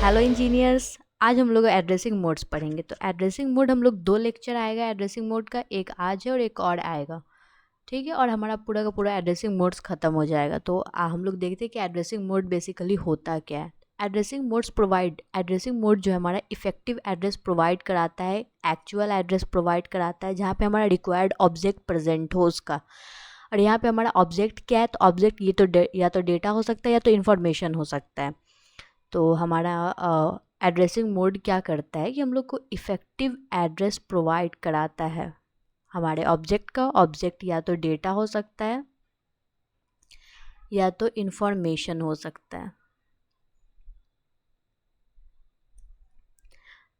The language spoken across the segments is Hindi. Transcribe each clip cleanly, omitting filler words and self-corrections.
Hello engineers. आज हम लोग एड्रेसिंग मोड्स पढ़ेंगे। तो एड्रेसिंग मोड हम लोग 2 लेक्चर आएगा एड्रेसिंग मोड का, एक आज है और एक और आएगा। ठीक है, और हमारा पूरा का पूरा एड्रेसिंग मोड्स ख़त्म हो जाएगा। तो हम लोग देखते हैं कि एड्रेसिंग मोड बेसिकली होता क्या है। एड्रेसिंग मोड जो है हमारा इफेक्टिव एड्रेस प्रोवाइड कराता है, एक्चुअल एड्रेस प्रोवाइड कराता है जहाँ पे हमारा रिक्वायर्ड ऑब्जेक्ट प्रेजेंट हो उसका। और यहाँ पे हमारा ऑब्जेक्ट क्या है, तो ऑब्जेक्ट ये तो या तो डेटा हो सकता है या तो इन्फॉर्मेशन हो सकता है। तो हमारा एड्रेसिंग मोड क्या करता है कि हम लोग को इफ़ेक्टिव एड्रेस प्रोवाइड कराता है हमारे ऑब्जेक्ट का। ऑब्जेक्ट या तो डेटा हो सकता है या तो इन्फॉर्मेशन हो सकता है।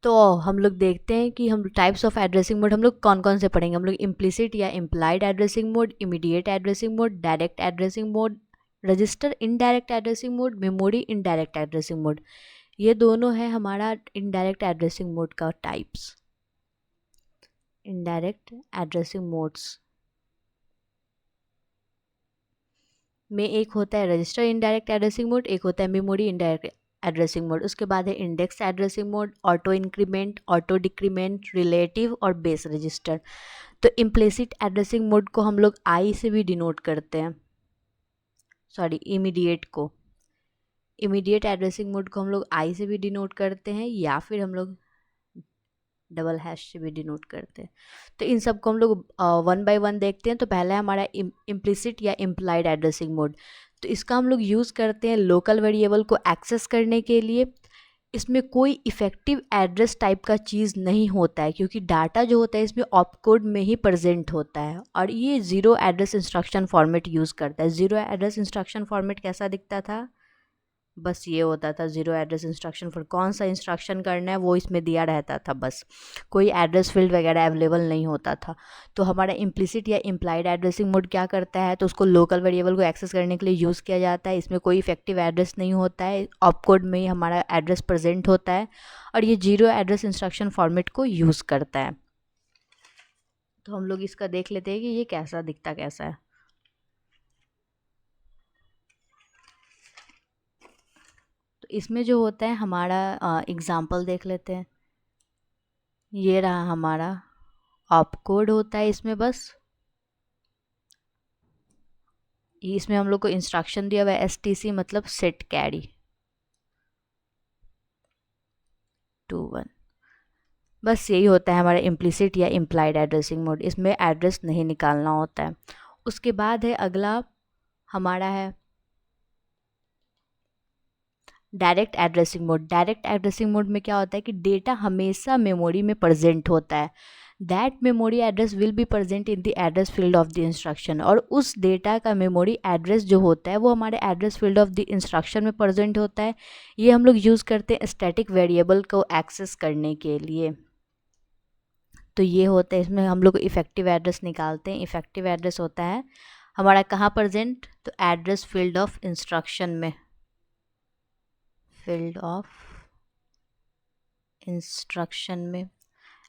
तो हम लोग देखते हैं कि हम टाइप्स ऑफ एड्रेसिंग मोड हम लोग कौन कौन से पढ़ेंगे। हम लोग इम्प्लिसिट या implied addressing mode, immediate addressing mode, direct addressing mode, register indirect addressing mode, memory indirect addressing mode. ये दोनों है हमारा इनडायरेक्ट एड्रेसिंग मोड का टाइप्स। इनडायरेक्ट एड्रेसिंग मोड्स में एक होता है रजिस्टर इनडायरेक्ट एड्रेसिंग मोड, एक होता है मेमोरी इनडायरेक्ट एड्रेसिंग मोड। उसके बाद है index addressing mode, auto increment, auto decrement, relative और बेस रजिस्टर। तो इम्प्लिसिट एड्रेसिंग मोड को हम लोग आई से भी डिनोट करते हैं, सॉरी इमीडिएट एड्रेसिंग मोड को हम लोग आई से भी डिनोट करते हैं या फिर हम लोग डबल हैश से भी डिनोट करते हैं। तो इन सब को हम लोग वन बाय वन देखते हैं। तो पहला है हमारा इम्प्लिसिट या इम्प्लाइड एड्रेसिंग मोड। तो इसका हम लोग यूज़ करते हैं लोकल वेरिएबल को एक्सेस करने के लिए। इसमें कोई इफ़ेक्टिव एड्रेस टाइप का चीज़ नहीं होता है क्योंकि डाटा जो होता है इसमें ऑपकोड में ही प्रेजेंट होता है। और ये zero address instruction format use करता है। ज़ीरो एड्रेस इंस्ट्रक्शन फॉर्मेट कैसा दिखता था, बस ये होता था ज़ीरो एड्रेस इंस्ट्रक्शन फॉर कौन सा इंस्ट्रक्शन करना है वो इसमें दिया रहता था, बस कोई एड्रेस फील्ड वगैरह अवेलेबल नहीं होता था। तो हमारा इम्प्लिसिट या इम्प्लाइड एड्रेसिंग मोड क्या करता है, तो उसको लोकल वेरिएबल को एक्सेस करने के लिए यूज़ किया जाता है। इसमें कोई इफेक्टिव एड्रेस नहीं होता है, ऑपकोड में ही हमारा एड्रेस प्रेजेंट होता है और ये जीरो एड्रेस इंस्ट्रक्शन फॉर्मेट को यूज़ करता है। तो हम लोग इसका देख लेते हैं कि ये कैसा दिखता कैसा है। तो इसमें जो होता है हमारा एग्ज़ाम्पल देख लेते हैं। ये रहा हमारा ऑपकोड होता है इसमें, बस इसमें हम लोग को इंस्ट्रक्शन दिया हुआ है STC मतलब सेट कैरी टू 1। बस यही होता है हमारा इम्प्लिसिट या इम्प्लाइड एड्रेसिंग मोड। इसमें एड्रेस नहीं निकालना होता है। उसके बाद है अगला हमारा है direct addressing mode. Direct addressing mode में क्या होता है कि डेटा हमेशा मेमोरी में प्रेजेंट होता है। That memory address will be present in the address field of the instruction. और उस डेटा का मेमोरी एड्रेस जो होता है वो हमारे address field of the instruction में प्रेजेंट होता है। ये हम लोग यूज़ करते हैं स्टैटिक वेरिएबल को एक्सेस करने के लिए। तो ये होता है, इसमें हम लोग इफेक्टिव एड्रेस निकालते हैं। इफेक्टिव एड्रेस होता है हमारा कहाँ प्रेजेंट, तो एड्रेस फील्ड ऑफ इंस्ट्रक्शन में, फील्ड ऑफ इंस्ट्रक्शन में।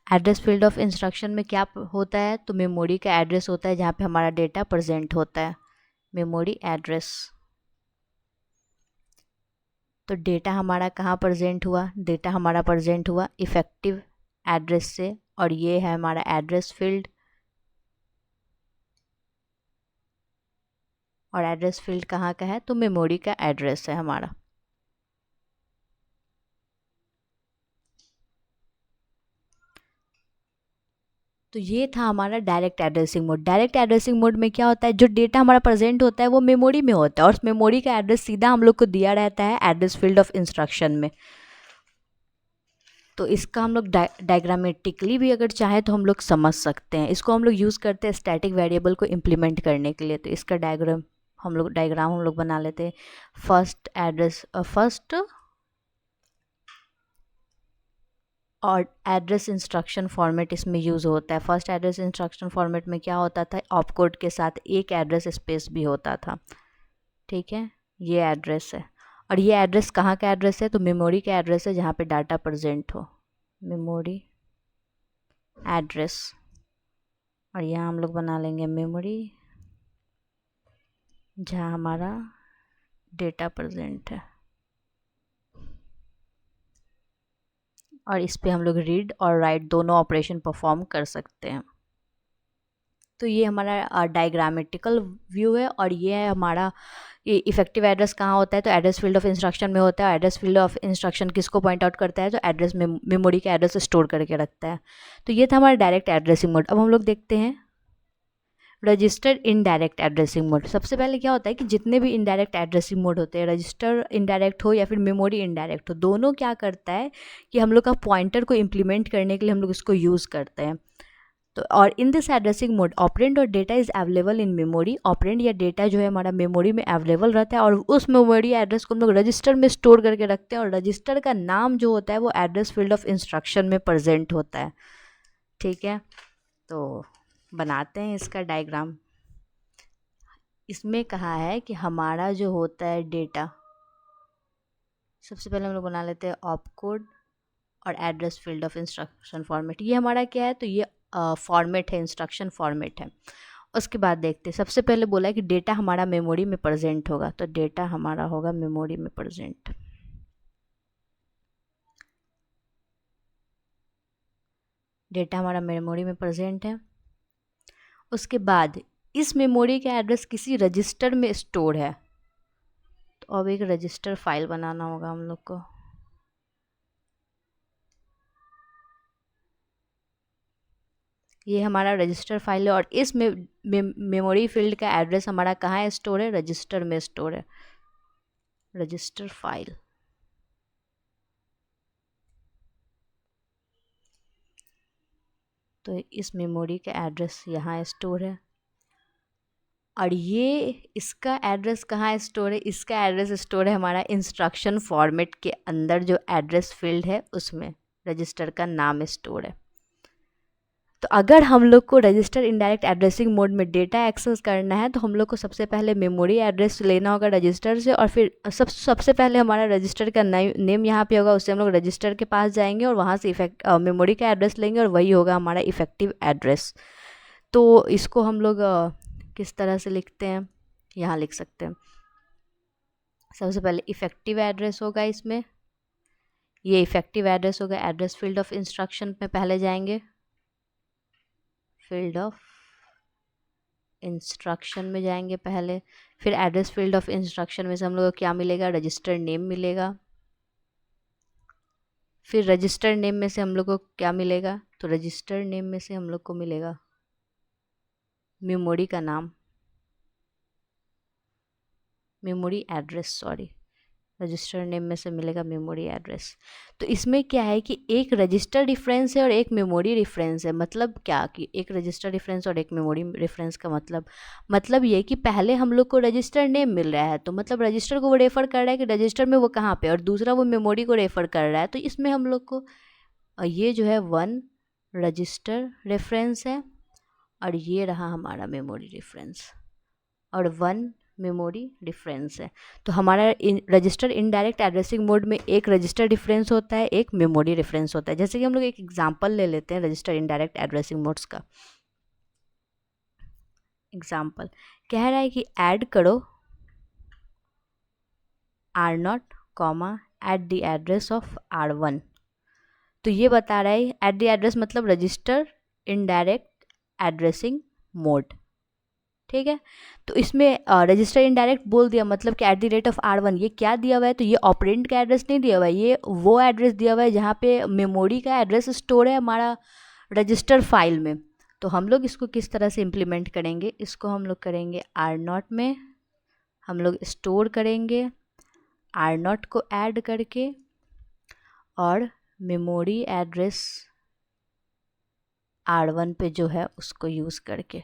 एड्रेस फील्ड ऑफ इंस्ट्रक्शन में क्या होता है, तो मेमोरी का एड्रेस होता है जहाँ पे हमारा डेटा प्रेजेंट होता है, मेमोरी एड्रेस। तो डेटा हमारा कहाँ प्रेजेंट हुआ, डेटा हमारा प्रेजेंट हुआ इफेक्टिव एड्रेस से। और ये है हमारा एड्रेस फील्ड, और एड्रेस फील्ड कहाँ का है, तो मेमोरी का एड्रेस है हमारा। तो ये था हमारा direct addressing mode. Direct addressing mode में क्या होता है, जो डेटा हमारा प्रेजेंट होता है वो मेमोरी में होता है और उस मेमोरी का एड्रेस सीधा हम लोग को दिया रहता है एड्रेस फील्ड ऑफ इंस्ट्रक्शन में। तो इसका हम लोग डायग्रामेटिकली भी अगर चाहें तो हम लोग समझ सकते हैं। इसको हम लोग यूज़ करते हैं स्टैटिक वेरिएबल को इम्प्लीमेंट करने के लिए। तो इसका डायग्राम हम लोग बना लेते हैं। फर्स्ट और एड्रेस इंस्ट्रक्शन फॉर्मेट इसमें यूज़ होता है। फर्स्ट एड्रेस इंस्ट्रक्शन फॉर्मेट में क्या होता था, ऑपकोड के साथ एक एड्रेस स्पेस भी होता था। ठीक है, ये एड्रेस है। और ये एड्रेस कहाँ का एड्रेस है, तो मेमोरी का एड्रेस है जहाँ पे डाटा प्रेजेंट हो, मेमोरी एड्रेस। और यहाँ हम लोग बना लेंगे मेमोरी जहाँ हमारा डेटा प्रेजेंट है। और इस पे हम लोग रीड और राइट दोनों ऑपरेशन परफॉर्म कर सकते हैं। तो ये हमारा डायग्रामेटिकल व्यू है और ये है हमारा ये इफेक्टिव एड्रेस कहाँ होता है, तो एड्रेस फील्ड ऑफ इंस्ट्रक्शन में होता है। एड्रेस फील्ड ऑफ इंस्ट्रक्शन किसको पॉइंट आउट करता है, तो एड्रेस में मेमोरी के एड्रेस स्टोर करके रखता है। तो ये था हमारा डायरेक्ट एड्रेसिंग मोड। अब हम लोग देखते हैं रजिस्टर्ड इनडायरेक्ट एड्रेसिंग मोड। सबसे पहले क्या होता है कि जितने भी इनडायरेक्ट एड्रेसिंग मोड होते हैं, रजिस्टर इनडायरेक्ट हो या फिर मेमोरी इनडायरेक्ट हो, दोनों क्या करता है कि हम लोग का पॉइंटर को इम्प्लीमेंट करने के लिए हम लोग इसको यूज़ करते हैं। तो और in this addressing mode operand और data is available in memory. Operand या डेटा जो है हमारा मेमोरी में अवेलेबल रहता है और उस मेमोरी एड्रेस को हम लोग रजिस्टर में स्टोर करके रखते हैं और रजिस्टर का नाम जो होता है वो एड्रेस फील्ड ऑफ इंस्ट्रक्शन में प्रेजेंट होता है। ठीक है, तो बनाते हैं इसका डायग्राम। इसमें कहा है कि हमारा जो होता है डेटा, सबसे पहले हम लोग बना लेते हैं ऑप कोड और address field of instruction format. ये हमारा क्या है, तो ये फॉर्मेट है, इंस्ट्रक्शन फॉर्मेट है। उसके बाद देखते हैं, सबसे पहले बोला है कि डेटा हमारा मेमोरी में प्रेजेंट होगा, तो डेटा हमारा होगा मेमोरी में प्रेजेंट। डेटा हमारा मेमोरी में प्रेजेंट है। उसके बाद इस मेमोरी का एड्रेस किसी रजिस्टर में स्टोर है, तो अब एक रजिस्टर फाइल बनाना होगा हम लोग को। ये हमारा रजिस्टर फाइल है और इस मेमोरी फील्ड का एड्रेस हमारा कहाँ है स्टोर है, रजिस्टर में स्टोर है, रजिस्टर फाइल। तो इस मेमोरी का एड्रेस यहाँ स्टोर है और ये इसका एड्रेस कहाँ स्टोर है, इसका एड्रेस स्टोर है हमारा इंस्ट्रक्शन फॉर्मेट के अंदर जो एड्रेस फील्ड है उसमें रजिस्टर का नाम स्टोर है। तो अगर हम लोग को रजिस्टर इनडायरेक्ट एड्रेसिंग मोड में डेटा एक्सेस करना है तो हम लोग को सबसे पहले मेमोरी एड्रेस लेना होगा रजिस्टर से और फिर सबसे पहले हमारा रजिस्टर का नेम यहाँ पे होगा, उससे हम लोग रजिस्टर के पास जाएंगे और वहाँ से मेमोरी का एड्रेस लेंगे और वही होगा हमारा इफेक्टिव एड्रेस। तो इसको हम लोग किस तरह से लिखते हैं, यहाँ लिख सकते हैं। सबसे पहले इफेक्टिव एड्रेस होगा, इसमें ये इफेक्टिव एड्रेस होगा। एड्रेस फील्ड ऑफ इंस्ट्रक्शन में पहले जाएंगे, फील्ड ऑफ इंस्ट्रक्शन में जाएंगे पहले, फिर एड्रेस फील्ड ऑफ इंस्ट्रक्शन में से हम लोग को क्या मिलेगा, रजिस्टर नेम मिलेगा। फिर रजिस्टर नेम में से हम लोग को क्या मिलेगा, तो रजिस्टर नेम में से हम लोग को मिलेगा मेमोरी का नाम, memory address, sorry, register name में से मिलेगा मेमोरी एड्रेस। तो इसमें क्या है कि एक रजिस्टर डिफरेंस है और एक मेमोरी डिफरेंस है। मतलब क्या कि एक रजिस्टर डिफरेंस और एक मेमोरी डिफरेंस का मतलब ये कि पहले हम लोग को रजिस्टर नेम मिल रहा है, तो मतलब रजिस्टर को वो रेफ़र कर रहा है कि रजिस्टर में वो कहाँ पे, और दूसरा वो मेमोरी को रेफ़र कर रहा है। तो इसमें हम लोग को ये जो है 1 रजिस्टर रेफरेंस है और ये रहा हमारा मेमोरी डिफरेंस और 1 मेमोरी डिफरेंस है। तो हमारा रजिस्टर इनडायरेक्ट एड्रेसिंग मोड में एक रजिस्टर डिफरेंस होता है, एक मेमोरी डिफरेंस होता है। जैसे कि हम लोग एक एग्जांपल ले लेते हैं रजिस्टर इनडायरेक्ट एड्रेसिंग मोड्स का। एग्जांपल कह रहा है कि ऐड करो R0, at the address of R1। तो ये बता रहा है एट द एड्रेस मतलब रजिस्टर इनडायरेक्ट एड्रेसिंग मोड। ठीक है, तो इसमें रजिस्टर इनडायरेक्ट बोल दिया, मतलब कि at the rate of R1। ये क्या दिया हुआ है, तो ये ऑपरेंड का एड्रेस नहीं दिया हुआ है, ये वो एड्रेस दिया हुआ है जहाँ पे मेमोरी का एड्रेस स्टोर है हमारा रजिस्टर फाइल में। तो हम लोग इसको किस तरह से इम्प्लीमेंट करेंगे, इसको हम लोग करेंगे R0 में, हम लोग स्टोर करेंगे R0 को ऐड करके और मेमोरी एड्रेस R1 पे जो है उसको यूज़ करके।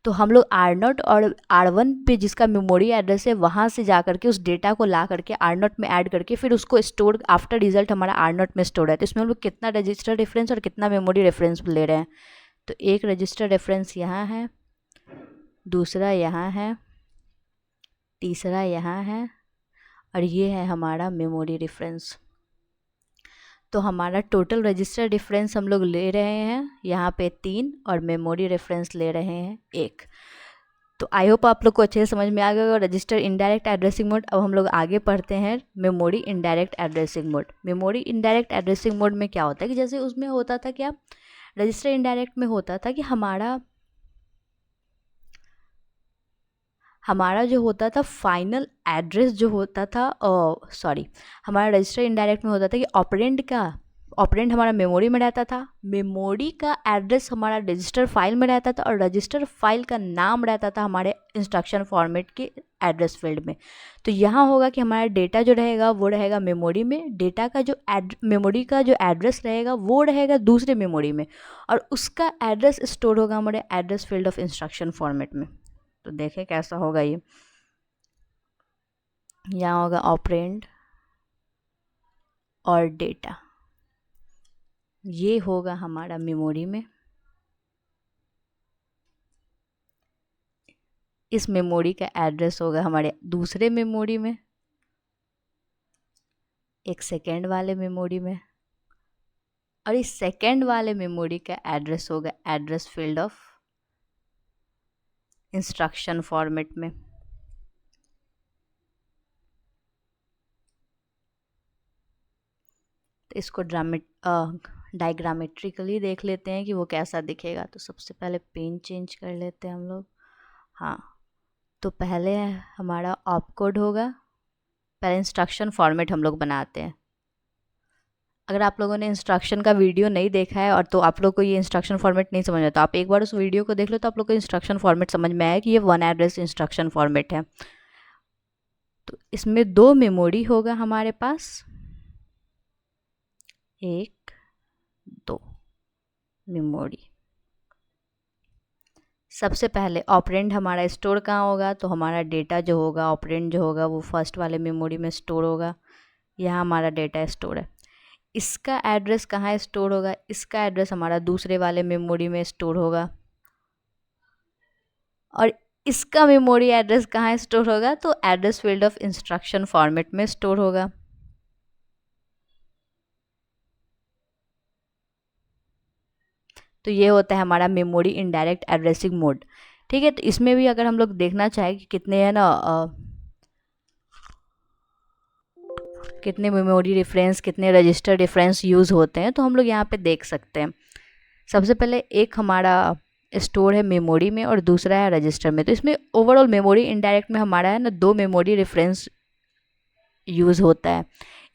तो हम लोग R0 और R1 पे जिसका मेमोरी एड्रेस है वहाँ से जा करके उस डेटा को ला करके R0 में ऐड करके फिर उसको स्टोर, आफ्टर रिजल्ट हमारा R0 में स्टोर है। तो इसमें हम लोग कितना रजिस्टर रेफरेंस और कितना मेमोरी रेफरेंस ले रहे हैं, तो एक रजिस्टर रेफरेंस यहाँ है, दूसरा यहाँ है, तीसरा यहाँ है और ये है हमारा मेमोरी रेफरेंस। तो हमारा टोटल रजिस्टर डिफरेंस हम लोग ले रहे हैं यहाँ पे 3 और मेमोरी रेफरेंस ले रहे हैं 1। तो आई होप आप लोग को अच्छे से समझ में आ गया होगा रजिस्टर इनडायरेक्ट एड्रेसिंग मोड। अब हम लोग आगे पढ़ते हैं memory indirect addressing mode. Memory indirect addressing mode में क्या होता है कि जैसे उसमें होता था क्या, रजिस्टर इनडायरेक्ट में होता था कि हमारा जो होता था फाइनल एड्रेस जो होता था, हमारा रजिस्टर इनडायरेक्ट में होता था कि ऑपरेंड हमारा मेमोरी में रहता था, मेमोरी का एड्रेस हमारा रजिस्टर फाइल में रहता था और रजिस्टर फाइल का नाम रहता था हमारे इंस्ट्रक्शन फॉर्मेट के एड्रेस फील्ड में। तो यहाँ होगा कि हमारा डेटा जो रहेगा वो रहेगा मेमोरी में, डेटा का जो मेमोरी का जो एड्रेस रहेगा वो रहेगा दूसरे मेमोरी में, और उसका एड्रेस स्टोर होगा हमारे address field of instruction format में। तो देखें कैसा होगा ये, यहाँ होगा ऑपरेंड और डेटा, ये होगा हमारा मेमोरी में, इस मेमोरी का एड्रेस होगा हमारे दूसरे मेमोरी में, एक सेकेंड वाले मेमोरी में, और इस सेकेंड वाले मेमोरी का एड्रेस होगा address field of instruction format में। तो इसको डायग्रामेट्रिकली देख लेते हैं कि वो कैसा दिखेगा। तो सबसे पहले पेन चेंज कर लेते हैं हम लोग। हाँ, तो पहले हमारा ऑपकोड होगा, पहले इंस्ट्रक्शन फॉर्मेट हम लोग बनाते हैं। अगर आप लोगों ने इंस्ट्रक्शन का वीडियो नहीं देखा है और तो आप लोग को ये इंस्ट्रक्शन फॉर्मेट नहीं समझ में, तो आप एक बार उस वीडियो को देख लो तो आप लोग को इंस्ट्रक्शन फॉर्मेट समझ में आया कि ये वन एड्रेस इंस्ट्रक्शन फॉर्मेट है। तो इसमें 2 मेमोरी होगा हमारे पास, 1 2 मेमोरी। सबसे पहले ऑपरेंड हमारा स्टोर कहाँ होगा, तो हमारा डेटा जो होगा, ऑपरेंड जो होगा वो फर्स्ट वाले मेमोरी में स्टोर होगा। यहाँ हमारा डेटा स्टोर है। इसका एड्रेस कहाँ स्टोर होगा, इसका एड्रेस हमारा दूसरे वाले मेमोरी में स्टोर होगा। और इसका मेमोरी एड्रेस कहाँ स्टोर होगा, तो address field of instruction format में स्टोर होगा। तो ये होता है हमारा मेमोरी इनडायरेक्ट एड्रेसिंग मोड। ठीक है, तो इसमें भी अगर हम लोग देखना चाहें कि कितने है ना कितने मेमोरी रेफरेंस, कितने रजिस्टर रेफरेंस यूज़ होते हैं, तो हम लोग यहाँ पे देख सकते हैं। सबसे पहले एक हमारा स्टोर है मेमोरी में और दूसरा है रजिस्टर में। तो इसमें ओवरऑल मेमोरी इनडायरेक्ट में हमारा है ना 2 मेमोरी रेफरेंस यूज़ होता है,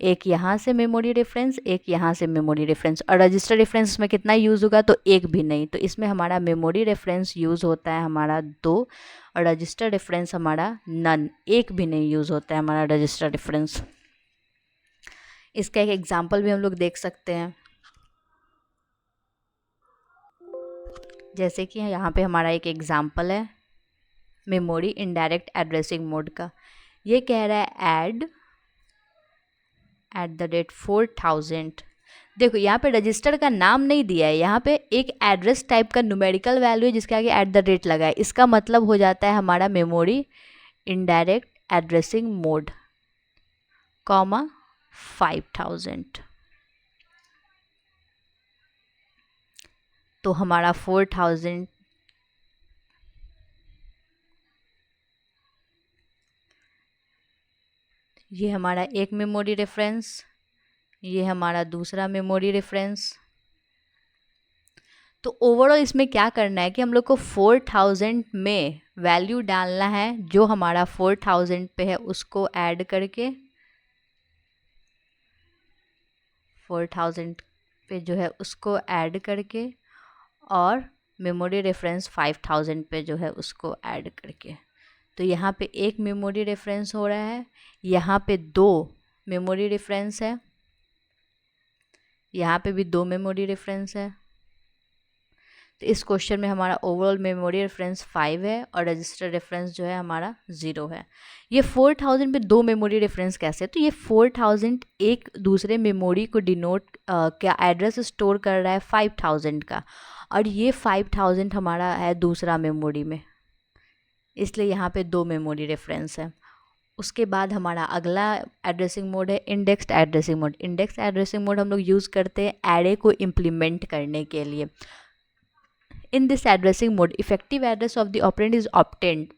एक यहाँ से मेमोरी रेफरेंस, एक यहाँ से मेमोरी रेफरेंस। और रजिस्टर रेफरेंस में कितना यूज़ होगा, तो एक भी नहीं। तो इसमें हमारा मेमोरी रेफरेंस यूज़ होता है हमारा 2 और रजिस्टर रेफरेंस हमारा नन, एक भी नहीं यूज़ होता है हमारा रजिस्टर रेफरेंस। इसका एक एग्जाम्पल भी हम लोग देख सकते हैं, जैसे कि यहाँ पे हमारा एक एग्जाम्पल है मेमोरी इनडायरेक्ट एड्रेसिंग मोड का। ये कह रहा है ऐड @4000। देखो यहाँ पे रजिस्टर का नाम नहीं दिया है, यहाँ पे एक एड्रेस टाइप का न्यूमेरिकल वैल्यू है जिसके आगे @ लगा है। इसका मतलब हो जाता है हमारा मेमोरी इनडायरेक्ट एड्रेसिंग मोड, 5000। तो हमारा 4000 ये हमारा एक मेमोरी रेफरेंस, ये हमारा दूसरा मेमोरी रेफरेंस। तो ओवरऑल इसमें क्या करना है कि हम लोग को 4000 में वैल्यू डालना है, जो हमारा 4000 पे है उसको ऐड करके, 4000 पे जो है उसको ऐड करके, और मेमोरी रेफरेंस 5000 पे जो है उसको ऐड करके। तो यहाँ पे एक मेमोरी रेफरेंस हो रहा है, यहाँ पे 2 मेमोरी रेफरेंस है, यहाँ पे भी 2 मेमोरी रेफरेंस है। तो इस क्वेश्चन में हमारा ओवरऑल मेमोरी रेफरेंस 5 है और रजिस्टर रेफरेंस जो है हमारा 0 है। ये 4000 पे 2 मेमोरी रेफरेंस कैसे, तो ये 4000 एक दूसरे मेमोरी को डिनोट क्या एड्रेस स्टोर कर रहा है 5000 का, और ये 5000 हमारा है दूसरा मेमोरी में, इसलिए यहाँ पे 2 मेमोरी रेफरेंस है। उसके बाद हमारा अगला एड्रेसिंग मोड है indexed addressing mode. Indexed addressing mode हम लोग यूज़ करते हैं एरे को इम्प्लीमेंट करने के लिए। In this addressing mode, effective address of the operand is obtained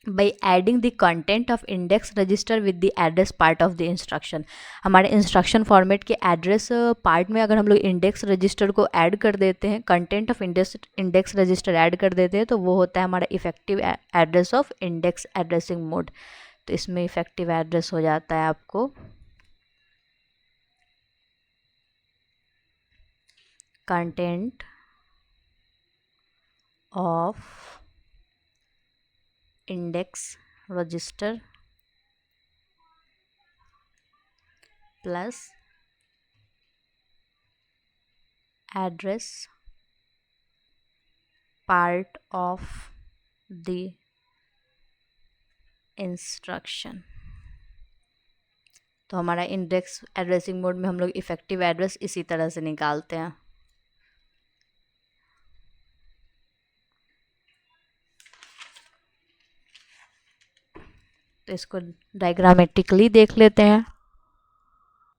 by adding the content of index register with the address part of the instruction. हमारे इंस्ट्रक्शन फॉर्मेट के एड्रेस पार्ट में अगर हम लोग इंडेक्स रजिस्टर को ऐड कर देते हैं, content of index register add कर देते हैं, तो वो होता है हमारा effective address of index addressing mode. तो इसमें इफेक्टिव एड्रेस हो जाता है आपको content of index register plus address part of the instruction. तो हमारा इंडेक्स एड्रेसिंग मोड में हम लोग इफेक्टिव एड्रेस इसी तरह से निकालते हैं। तो इसको डायग्रामेटिकली देख लेते हैं।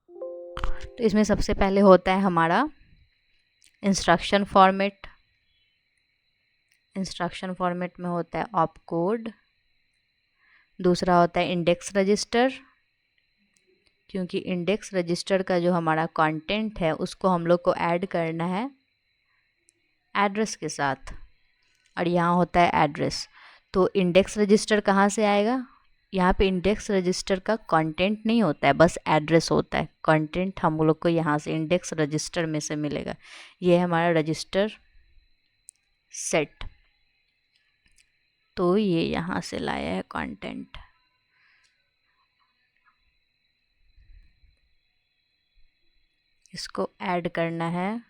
तो इसमें सबसे पहले होता है हमारा इंस्ट्रक्शन फॉर्मेट। इंस्ट्रक्शन फॉर्मेट में होता है ऑप कोड। दूसरा होता है इंडेक्स रजिस्टर, क्योंकि इंडेक्स रजिस्टर का जो हमारा कंटेंट है उसको हम लोग को ऐड करना है एड्रेस के साथ, और यहाँ होता है एड्रेस। तो इंडेक्स रजिस्टर कहाँ से आएगा? यहाँ पे इंडेक्स रजिस्टर का कंटेंट नहीं होता है, बस एड्रेस होता है। कंटेंट हम लोग को यहाँ से इंडेक्स रजिस्टर में से मिलेगा। ये है हमारा रजिस्टर सेट, तो ये यहाँ से लाया है कंटेंट। इसको ऐड करना है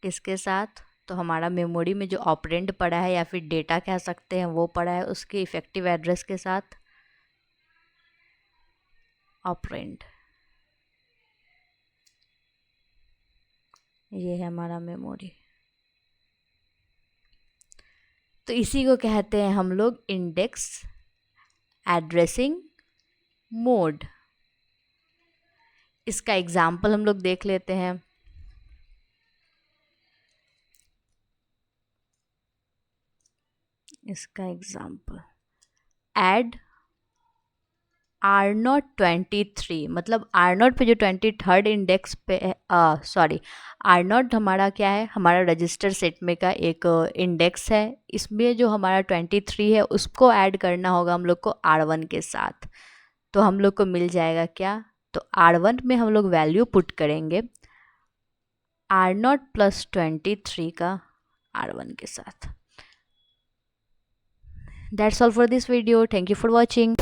किसके साथ? तो हमारा मेमोरी में जो ऑपरेंड पड़ा है या फिर डेटा कह सकते हैं वो पड़ा है, उसके इफेक्टिव एड्रेस के साथ ऑपरेंड। ये है हमारा मेमोरी। तो इसी को कहते हैं हम लोग इंडेक्स एड्रेसिंग मोड। इसका एग्जाम्पल हम लोग देख लेते हैं। इसका एग्जाम्पल ऐड R0 23, मतलब R0 पे जो 23rd इंडेक्स पे सॉरी R0 हमारा क्या है? हमारा रजिस्टर सेट में का एक इंडेक्स है। इसमें जो हमारा 23 है उसको ऐड करना होगा हम लोग को R1 के साथ। तो हम लोग को मिल जाएगा क्या? तो R1 में हम लोग वैल्यू पुट करेंगे R0 + 23 का R1 के साथ। That's all for this video. Thank you for watching.